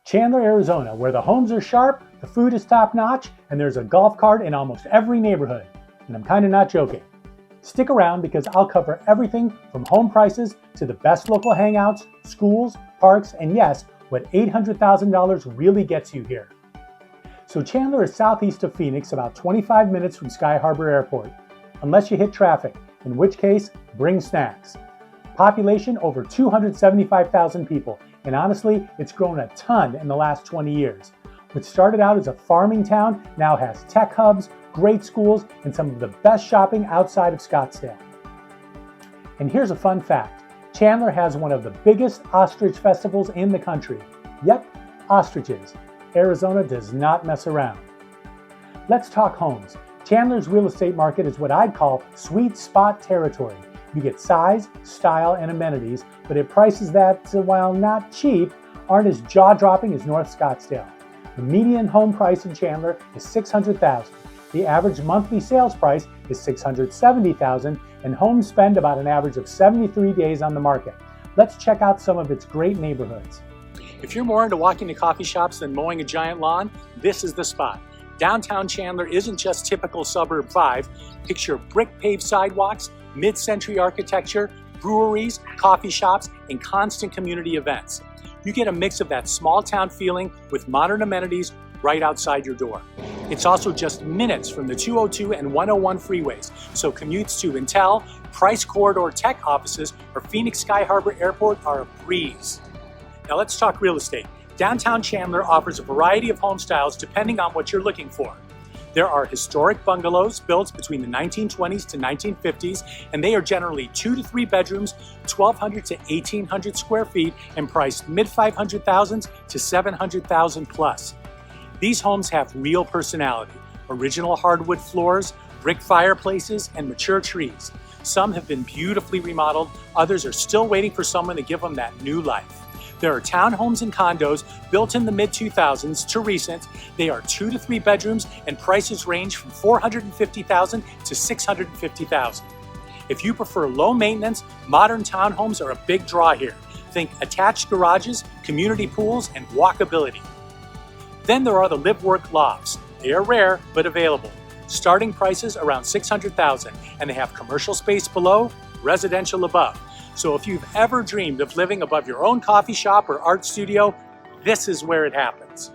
Chandler, Arizona, where the homes are sharp, the food is top-notch, and there's a golf cart in almost every neighborhood. And I'm kind of not joking. Stick around because I'll cover everything from home prices to the best local hangouts, schools, parks, and yes, what $800,000 really gets you here. So Chandler is southeast of Phoenix, about 25 minutes from Sky Harbor Airport, unless you hit traffic, in which case, bring snacks. Population over 275,000 people, and honestly, it's grown a ton in the last 20 years. What started out as a farming town now has tech hubs, great schools, and some of the best shopping outside of Scottsdale. And here's a fun fact. Chandler has one of the biggest ostrich festivals in the country. Yep, ostriches. Arizona does not mess around. Let's talk homes. Chandler's real estate market is what I'd call sweet spot territory. You get size, style, and amenities, but at prices that, while not cheap, aren't as jaw-dropping as North Scottsdale. The median home price in Chandler is $600,000. The average monthly sales price is $670,000, and homes spend about an average of 73 days on the market. Let's check out some of its great neighborhoods. If you're more into walking to coffee shops than mowing a giant lawn, this is the spot. Downtown Chandler isn't just typical suburb 5. Picture brick-paved sidewalks, mid-century architecture, breweries, coffee shops, and constant community events. You get a mix of that small-town feeling with modern amenities right outside your door. It's also just minutes from the 202 and 101 freeways, so commutes to Intel, Price Corridor Tech offices, or Phoenix Sky Harbor Airport are a breeze. Now let's talk real estate. Downtown Chandler offers a variety of home styles depending on what you're looking for. There are historic bungalows built between the 1920s to 1950s, and they are generally 2 to 3 bedrooms, 1,200 to 1,800 square feet, and priced mid-500,000s to 700,000 plus. These homes have real personality, original hardwood floors, brick fireplaces, and mature trees. Some have been beautifully remodeled, others are still waiting for someone to give them that new life. There are townhomes and condos built in the mid-2000s to recent. They are 2 to 3 bedrooms and prices range from $450,000 to $650,000. If you prefer low maintenance, modern townhomes are a big draw here. Think attached garages, community pools, and walkability. Then there are the live-work lofts. They are rare, but available. Starting prices around $600,000, and they have commercial space below, residential above. So if you've ever dreamed of living above your own coffee shop or art studio, this is where it happens.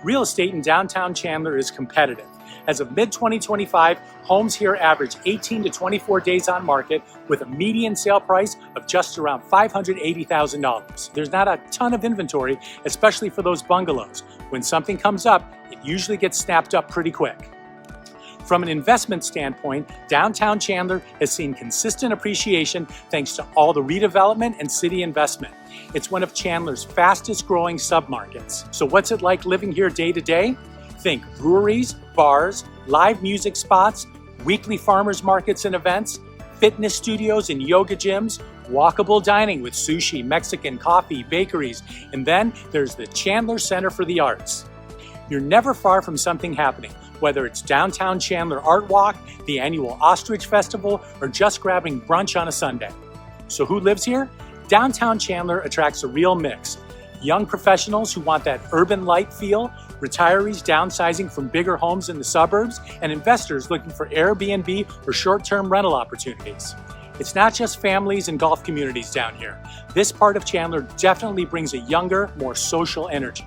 Real estate in downtown Chandler is competitive. As of mid-2025, homes here average 18 to 24 days on market with a median sale price of just around $580,000. There's not a ton of inventory, especially for those bungalows. When something comes up, it usually gets snapped up pretty quick. From an investment standpoint, downtown Chandler has seen consistent appreciation thanks to all the redevelopment and city investment. It's one of Chandler's fastest growing submarkets. So what's it like living here day to day? Think breweries, bars, live music spots, weekly farmers markets and events, fitness studios and yoga gyms, walkable dining with sushi, Mexican coffee, bakeries, and then there's the Chandler Center for the Arts. You're never far from something happening, whether it's downtown Chandler Art Walk, the annual Ostrich Festival, or just grabbing brunch on a Sunday. So who lives here? Downtown Chandler attracts a real mix. Young professionals who want that urban light feel, retirees downsizing from bigger homes in the suburbs, and investors looking for Airbnb or short-term rental opportunities. It's not just families and golf communities down here. This part of Chandler definitely brings a younger, more social energy.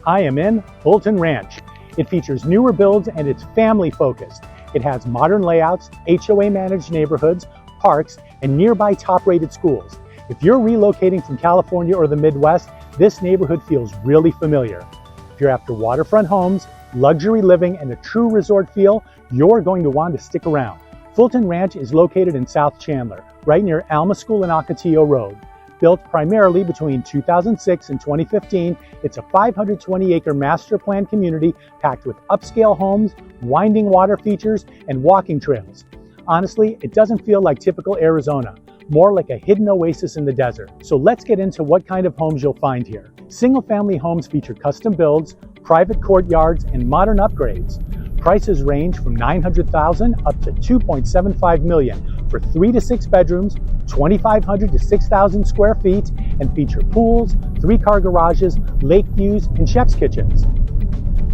I am in Fulton Ranch. It features newer builds and it's family focused. It has modern layouts, HOA managed neighborhoods, parks, and nearby top rated schools. If you're relocating from California or the Midwest, this neighborhood feels really familiar. If you're after waterfront homes, luxury living, and a true resort feel, you're going to want to stick around. Fulton Ranch is located in South Chandler, right near Alma School and Ocotillo Road. Built primarily between 2006 and 2015, it's a 520-acre master plan community packed with upscale homes, winding water features, and walking trails. Honestly, it doesn't feel like typical Arizona, more like a hidden oasis in the desert. So let's get into what kind of homes you'll find here. Single-family homes feature custom builds, private courtyards, and modern upgrades. Prices range from $900,000 up to $2.75 million for 3 to 6 bedrooms, 2,500 to 6,000 square feet, and feature pools, 3-car garages, lake views, and chef's kitchens.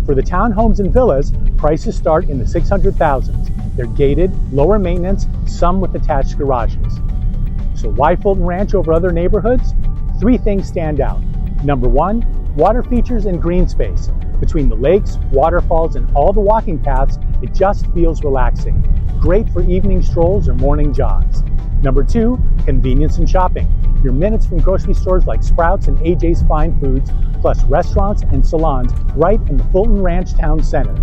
For the townhomes and villas, prices start in the 600,000s. They're gated, lower maintenance, some with attached garages. So why Fulton Ranch over other neighborhoods? 3 things stand out. Number 1, water features and green space. Between the lakes, waterfalls, and all the walking paths, it just feels relaxing. Great for evening strolls or morning jogs. Number 2, convenience and shopping. You're minutes from grocery stores like Sprouts and AJ's Fine Foods, plus restaurants and salons right in the Fulton Ranch Town Center.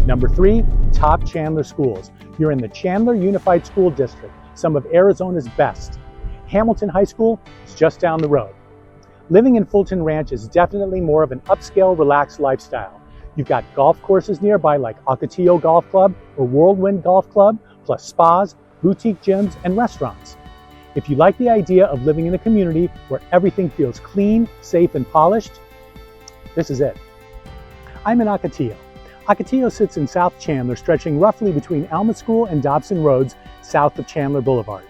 Number 3, top Chandler schools. You're in the Chandler Unified School District, some of Arizona's best. Hamilton High School is just down the road. Living in Fulton Ranch is definitely more of an upscale, relaxed lifestyle. You've got golf courses nearby like Ocotillo Golf Club or Whirlwind Golf Club, plus spas, boutique gyms, and restaurants. If you like the idea of living in a community where everything feels clean, safe, and polished, this is it. I'm in Ocotillo. Ocotillo sits in South Chandler, stretching roughly between Alma School and Dobson Roads, south of Chandler Boulevard.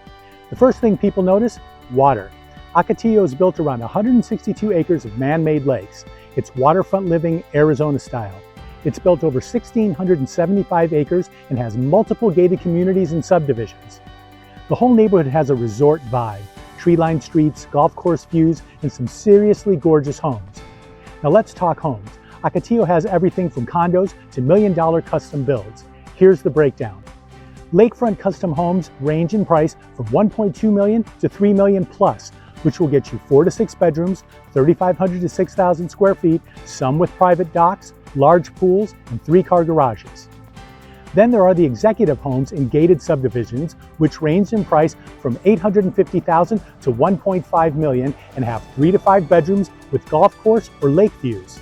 The first thing people notice, water. Ocotillo is built around 162 acres of man-made lakes. It's waterfront living, Arizona style. It's built over 1,675 acres and has multiple gated communities and subdivisions. The whole neighborhood has a resort vibe, tree-lined streets, golf course views, and some seriously gorgeous homes. Now let's talk homes. Ocotillo has everything from condos to million-dollar custom builds. Here's the breakdown. Lakefront custom homes range in price from $1.2 million to $3 million plus, which will get you 4 to 6 bedrooms, 3,500 to 6,000 square feet, some with private docks, large pools, and 3-car garages. Then there are the executive homes in gated subdivisions, which range in price from $850,000 to $1.5 million and have 3 to 5 bedrooms with golf course or lake views.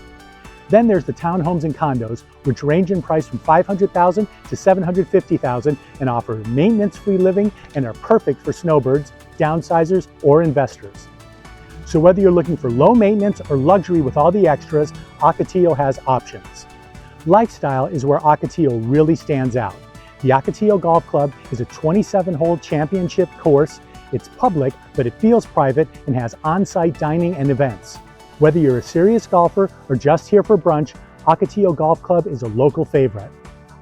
Then there's the townhomes and condos, which range in price from $500,000 to $750,000 and offer maintenance-free living and are perfect for snowbirds, downsizers, or investors. So whether you're looking for low maintenance or luxury with all the extras, Ocotillo has options. Lifestyle is where Ocotillo really stands out. The Ocotillo Golf Club is a 27-hole championship course. It's public, but it feels private and has on-site dining and events. Whether you're a serious golfer or just here for brunch, Ocotillo Golf Club is a local favorite.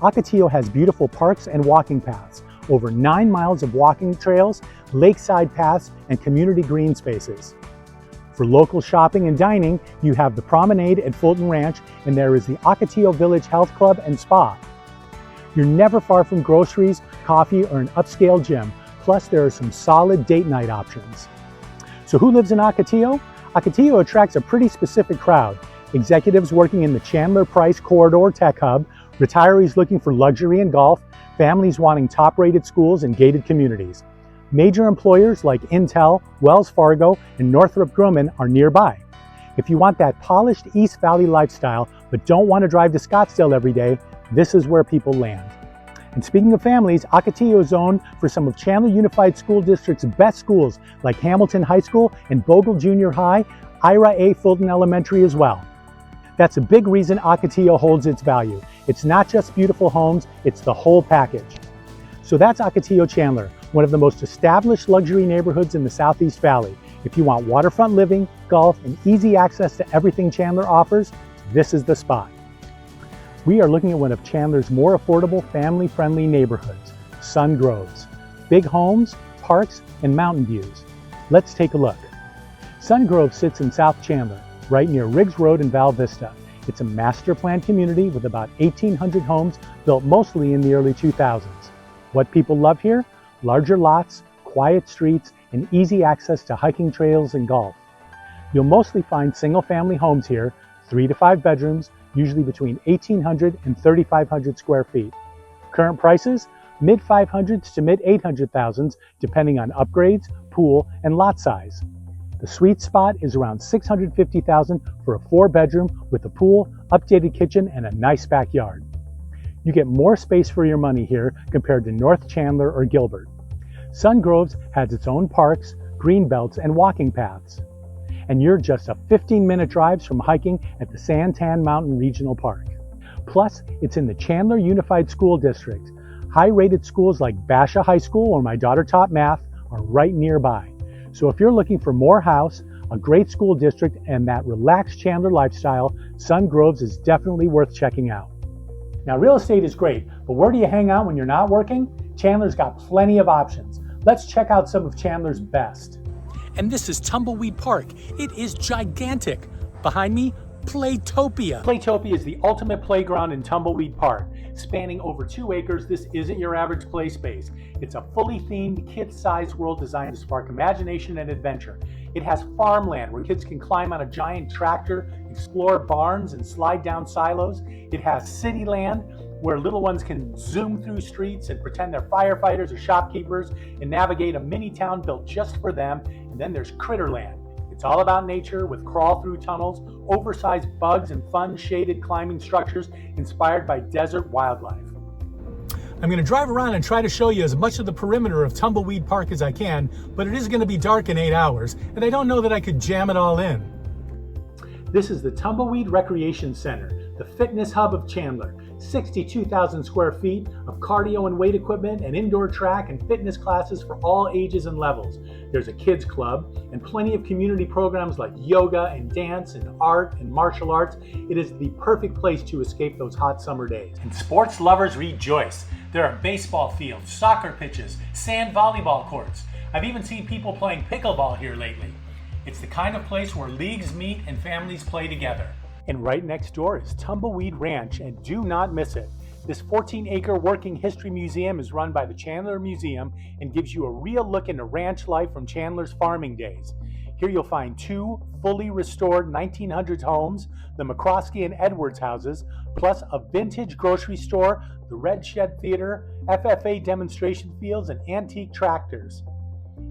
Ocotillo has beautiful parks and walking paths, over 9 miles of walking trails, lakeside paths, and community green spaces. For local shopping and dining, you have the promenade at Fulton Ranch, and there is the Ocotillo Village Health Club and Spa. You're never far from groceries, coffee, or an upscale gym, plus there are some solid date night options. So who lives in Ocotillo? Ocotillo attracts a pretty specific crowd. Executives working in the Chandler Price Corridor Tech Hub, retirees looking for luxury and golf, families wanting top-rated schools and gated communities. Major employers like Intel, Wells Fargo, and Northrop Grumman are nearby. If you want that polished East Valley lifestyle but don't want to drive to Scottsdale every day, this is where people land. And speaking of families, Ocotillo is zoned for some of Chandler Unified School District's best schools like Hamilton High School and Bogle Junior High, Ira A. Fulton Elementary as well. That's a big reason Ocotillo holds its value. It's not just beautiful homes, it's the whole package. So that's Ocotillo Chandler, one of the most established luxury neighborhoods in the Southeast Valley. If you want waterfront living, golf, and easy access to everything Chandler offers, this is the spot. We are looking at one of Chandler's more affordable, family-friendly neighborhoods, Sun Groves. Big homes, parks, and mountain views. Let's take a look. Sun Grove sits in South Chandler, right near Riggs Road in Val Vista. It's a master-planned community with about 1,800 homes built mostly in the early 2000s. What people love here? Larger lots, quiet streets, and easy access to hiking trails and golf. You'll mostly find single-family homes here, 3 to 5 bedrooms, usually between 1,800 and 3,500 square feet. Current prices, mid-500s to mid-800,000s, depending on upgrades, pool, and lot size. The sweet spot is around $650,000 for a 4-bedroom with a pool, updated kitchen, and a nice backyard. You get more space for your money here compared to North Chandler or Gilbert. Sun Groves has its own parks, green belts, and walking paths. And you're just a 15-minute drive from hiking at the Santan Mountain Regional Park. Plus, it's in the Chandler Unified School District. High-rated schools like Basha High School, where my daughter taught math, are right nearby. So if you're looking for more house, a great school district, and that relaxed Chandler lifestyle, Sun Groves is definitely worth checking out. Now, real estate is great, but where do you hang out when you're not working? Chandler's got plenty of options. Let's check out some of Chandler's best. And this is Tumbleweed Park. It is gigantic. Behind me, Playtopia. Playtopia is the ultimate playground in Tumbleweed Park. Spanning over 2 acres, this isn't your average play space. It's a fully themed, kid-sized world designed to spark imagination and adventure. It has farmland where kids can climb on a giant tractor, explore barns, and slide down silos. It has city land where little ones can zoom through streets and pretend they're firefighters or shopkeepers and navigate a mini town built just for them. And then there's Critterland. It's all about nature with crawl-through tunnels, oversized bugs, and fun shaded climbing structures inspired by desert wildlife. I'm going to drive around and try to show you as much of the perimeter of Tumbleweed Park as I can, but it is going to be dark in 8 hours, and I don't know that I could jam it all in. This is the Tumbleweed Recreation Center, the fitness hub of Chandler. 62,000 square feet of cardio and weight equipment and indoor track and fitness classes for all ages and levels. There's a kids club and plenty of community programs like yoga and dance and art and martial arts. It is the perfect place to escape those hot summer days. And sports lovers rejoice. There are baseball fields, soccer pitches, sand volleyball courts. I've even seen people playing pickleball here lately. It's the kind of place where leagues meet and families play together. And right next door is Tumbleweed Ranch, and do not miss it. This 14-acre working history museum is run by the Chandler Museum and gives you a real look into ranch life from Chandler's farming days. Here you'll find 2 fully restored 1900s homes, the McCroskey and Edwards houses, plus a vintage grocery store, the Red Shed Theater, FFA demonstration fields, and antique tractors.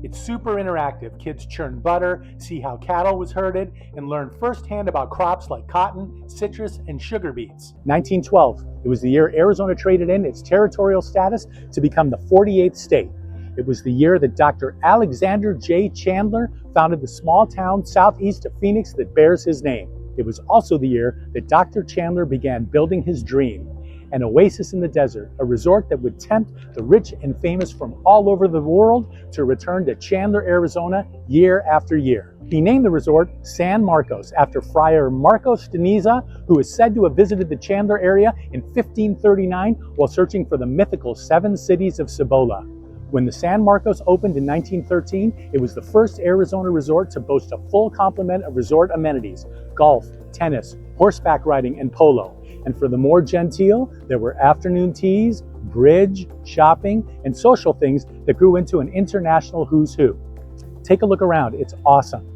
It's super interactive. Kids churn butter, see how cattle was herded, and learn firsthand about crops like cotton, citrus, and sugar beets. 1912, it was the year Arizona traded in its territorial status to become the 48th state. It was the year that Dr. Alexander J. Chandler founded the small town southeast of Phoenix that bears his name. It was also the year that Dr. Chandler began building his dream, an oasis in the desert, a resort that would tempt the rich and famous from all over the world to return to Chandler, Arizona year after year. He named the resort San Marcos after Friar Marcos de Niza, who is said to have visited the Chandler area in 1539 while searching for the mythical 7 cities of Cibola. When the San Marcos opened in 1913, it was the first Arizona resort to boast a full complement of resort amenities: golf, tennis, horseback riding, and polo. And for the more genteel, there were afternoon teas, bridge, shopping, and social things that grew into an international who's who. Take a look around, it's awesome.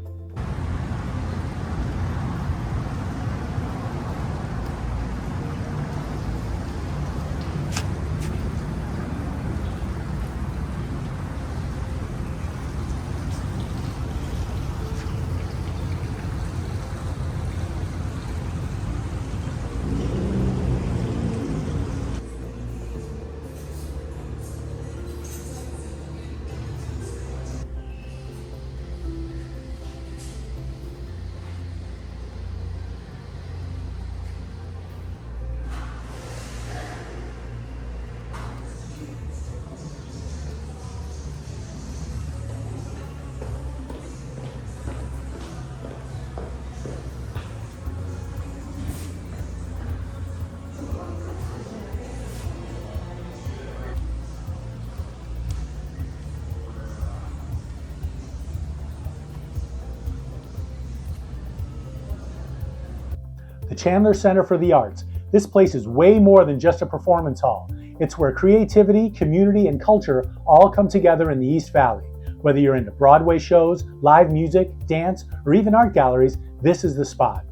The Chandler Center for the Arts. This place is way more than just a performance hall. It's where creativity, community, and culture all come together in the East Valley. Whether you're into Broadway shows, live music, dance, or even art galleries, this is the spot.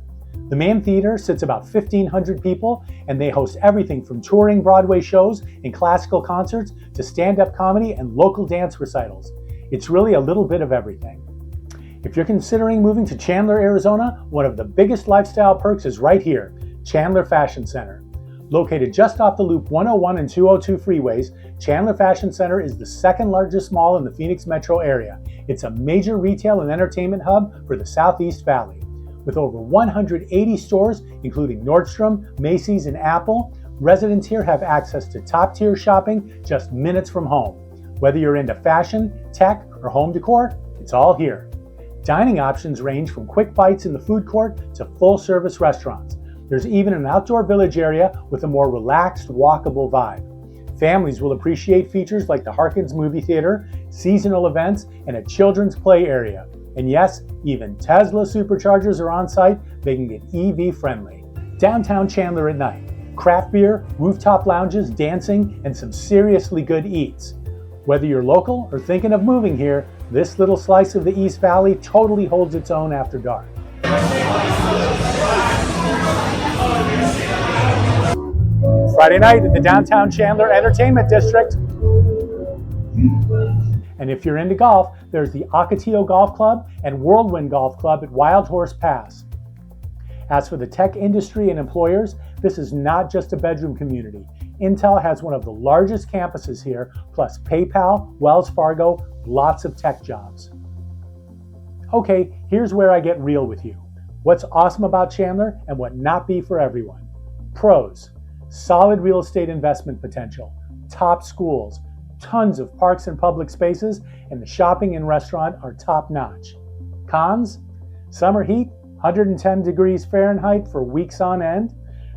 The Mann Theater sits about 1,500 people, and they host everything from touring Broadway shows and classical concerts to stand-up comedy and local dance recitals. It's really a little bit of everything. If you're considering moving to Chandler, Arizona, one of the biggest lifestyle perks is right here, Chandler Fashion Center. Located just off the Loop 101 and 202 freeways, Chandler Fashion Center is the second largest mall in the Phoenix metro area. It's a major retail and entertainment hub for the Southeast Valley. With over 180 stores, including Nordstrom, Macy's, and Apple, Residents here have access to top-tier shopping just minutes from home. Whether you're into fashion, tech, or home decor, it's all here. Dining options range from quick bites in the food court to full-service restaurants. There's even an outdoor village area with a more relaxed, walkable vibe. Families will appreciate features like the Harkins movie theater, seasonal events, and a children's play area. And yes, even Tesla superchargers are on site, making it EV friendly. Downtown Chandler at night. Craft beer, rooftop lounges, dancing, and some seriously good eats. Whether you're local or thinking of moving here, this little slice of the East Valley totally holds its own after dark. Friday night at the downtown Chandler Entertainment District. And if you're into golf, there's the Ocotillo Golf Club and Whirlwind Golf Club at Wild Horse Pass. As for the tech industry and employers, this is not just a bedroom community. Intel has one of the largest campuses here, plus PayPal, Wells Fargo, lots of tech jobs. Okay, here's where I get real with you. What's awesome about Chandler and what not be for everyone. Pros: solid real estate investment potential, top schools, tons of parks and public spaces, and the shopping and restaurant are top notch. Cons: summer heat, 110 degrees Fahrenheit for weeks on end,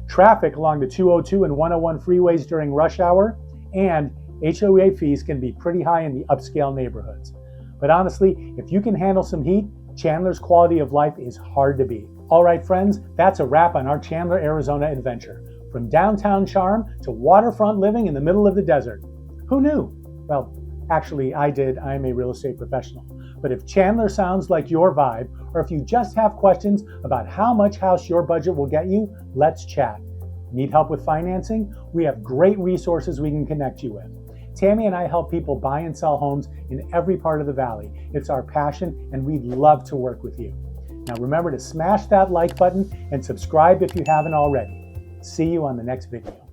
traffic along the 202 and 101 freeways during rush hour, and HOA fees can be pretty high in the upscale neighborhoods. But honestly, if you can handle some heat, Chandler's quality of life is hard to beat. All right, friends, that's a wrap on our Chandler, Arizona adventure. From downtown charm to waterfront living in the middle of the desert. Who knew? Well, actually, I did. I'm a real estate professional. But if Chandler sounds like your vibe, or if you just have questions about how much house your budget will get you, let's chat. Need help with financing? We have great resources we can connect you with. Tammy and I help people buy and sell homes in every part of the valley. It's our passion, and we'd love to work with you. Now remember to smash that like button and subscribe if you haven't already. See you on the next video.